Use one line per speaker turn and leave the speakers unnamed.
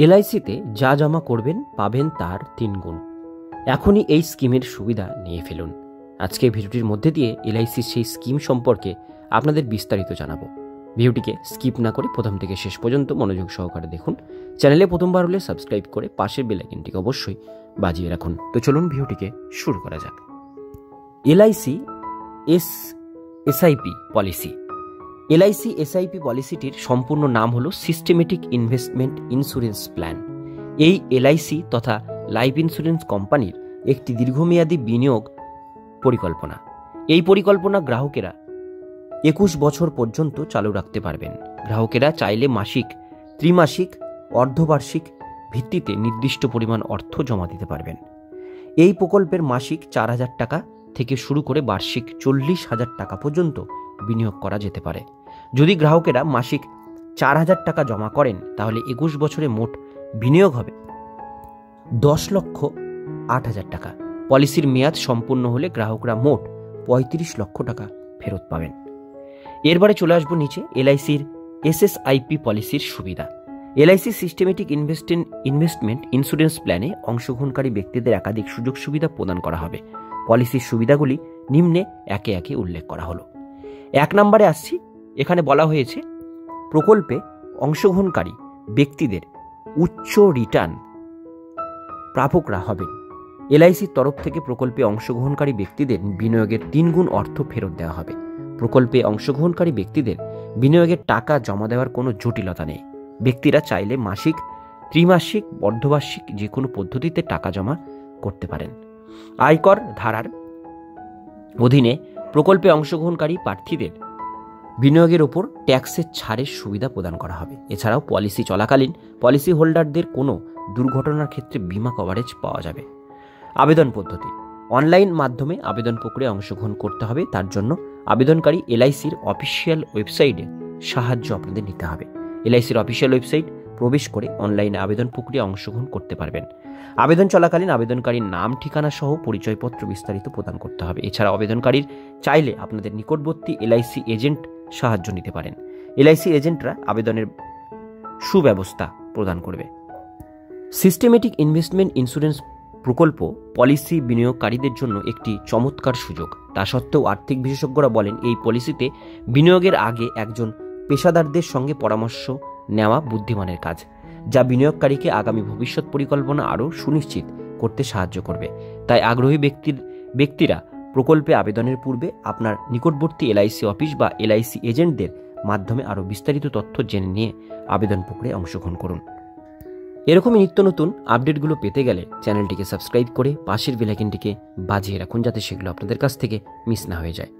এলআইসিতে যা জমা করবেন পাবেন তার 3 গুণ। এখনই এই স্কিমের সুবিধা নিয়ে ফেলুন। আজকে ভিডিওটির মধ্যে দিয়ে এলআইসির সেই স্কিম সম্পর্কে আপনাদের বিস্তারিত জানাবো। ভিডিওটিকে স্কিপ না করে প্রথম থেকে শেষ পর্যন্ত মনোযোগ সহকারে দেখুন। চ্যানেলে প্রথমবার হলে সাবস্ক্রাইব করে পাশের বেল আইকনটিকে অবশ্যই বাজিয়ে রাখুন। তো চলুন ভিডিওটিকে শুরু করা যাক। LIC SIP policy. LIC SIP পলিসিটির সম্পূর্ণ নাম হলো সিস্টেমেটিক ইনভেস্টমেন্ট ইন্স্যুরেন্স প্ল্যান। এই এলআইসি তথা লাইফ ইন্স্যুরেন্স কোম্পানির একটি দীর্ঘমেয়াদী বিনিয়োগ পরিকল্পনা। এই পরিকল্পনা গ্রাহকেরা 21 বছর পর্যন্ত চালু রাখতে পারবেন। গ্রাহকেরা চাইলে মাসিক, ত্রিমাসিক, অর্ধবার্ষিক ভিত্তিতে নির্দিষ্ট পরিমাণ অর্থ জমা দিতে পারবেন। এই প্রকল্পের মাসিক 4,000 টাকা থেকে শুরু করে বার্ষিক 40,000 টাকা পর্যন্ত বিনিয়োগ করা যেতে পারে। যদি গ্রাহকেরা মাসিক 4,000 টাকা জমা করেন তাহলে 21 বছরে মোট বিনিয়োগ হবে 10,08,000 টাকা। পলিসির মেয়াদ সম্পূর্ণ হলে গ্রাহকরা মোট 35 লক্ষ টাকা ফেরত পাবেন। এরপরে চলে আসবো নিচে এলআইসির এসএসআইপি পলিসির সুবিধা। এলআইসি সিস্টেমেটিক ইনভেস্টমেন্ট ইন্স্যুরেন্স প্ল্যানে অংশগ্রহণকারী ব্যক্তিদের একাধিক সুযোগ সুবিধা প্রদান করা হবে। পলিসির সুবিধাগুলি নিম্নে একে একে উল্লেখ করা হলো। 1 নম্বরে আসছি। এখানে বলা হয়েছে প্রকল্পে অংশগ্রহণকারী ব্যক্তিদের উচ্চ রিটার্ন প্রাপকরা হবেন। এলআইসির তরফ থেকে প্রকল্পে অংশগ্রহণকারী ব্যক্তিদের বিনিয়োগের 3 গুণ অর্থ ফেরত দেওয়া হবে। প্রকল্পে অংশগ্রহণকারী ব্যক্তিদের বিনিয়োগের টাকা জমা দেওয়ার কোনো জটিলতা নেই। ব্যক্তিরা চাইলে মাসিক, ত্রিমাসিক, অর্ধবার্ষিক যে কোনো পদ্ধতিতে টাকা জমা করতে পারেন। আয়কর ধারার অধীনে প্রকল্পে অংশগ্রহণকারী প্রার্থীদের বিনিয়োগের ওপর ট্যাক্সের ছাড়ের সুবিধা প্রদান করা হবে। এছাড়াও পলিসি চলাকালীন পলিসি হোল্ডারদের কোনো দুর্ঘটনার ক্ষেত্রে বীমা কভারেজ পাওয়া যাবে। আবেদন পদ্ধতি। অনলাইন মাধ্যমে আবেদন প্রক্রিয়ায় অংশগ্রহণ করতে হবে। তার জন্য আবেদনকারী এলআইসির অফিসিয়াল ওয়েবসাইটে সাহায্য আপনাদের নিতে হবে। এলআইসির অফিসিয়াল ওয়েবসাইট প্রবেশ করে অনলাইনে আবেদন প্রক্রিয়ায় অংশগ্রহণ করতে পারবেন। আবেদন চলাকালীন আবেদনকারীর নাম, ঠিকানা সহ পরিচয়পত্র বিস্তারিত প্রদান করতে হবে। এছাড়া আবেদনকারীর চাইলে আপনাদের নিকটবর্তী এলআইসি এজেন্ট সাহায্য নিতে পারেন। এলআইসি এজেন্টরা আবেদনের সুব্যবস্থা প্রদান করবে। সিস্টেমেটিক ইনভেস্টমেন্ট ইন্স্যুরেন্স প্রকল্প পলিসি বিনিয়োগকারীদের জন্য একটি চমৎকার সুযোগ। তা সত্ত্বেও আর্থিক বিশেষজ্ঞরা বলেন এই পলিসিতে বিনিয়োগের আগে একজন পেশাদারদের সঙ্গে পরামর্শ নেওয়া বুদ্ধিমানের কাজ, যা বিনিয়োগকারীকে আগামী ভবিষ্যৎ পরিকল্পনা আরও সুনিশ্চিত করতে সাহায্য করবে। তাই আগ্রহী ব্যক্তিরা প্রকল্পে আবেদনের পূর্বে আপনার নিকটবর্তী এলআইসি অফিস বা এলআইসি এজেন্টদের মাধ্যমে আরও বিস্তারিত তথ্য জেনে নিয়ে আবেদন প্রক্রিয়ায় অংশগ্রহণ করুন। এরকমই নিত্য নতুন আপডেটগুলো পেতে গেলে চ্যানেলটিকে সাবস্ক্রাইব করে পাশের বেল আইকনটিকে বাজিয়ে রাখুন, যাতে সেগুলো আপনাদের কাছ থেকে মিস না হয়ে যায়।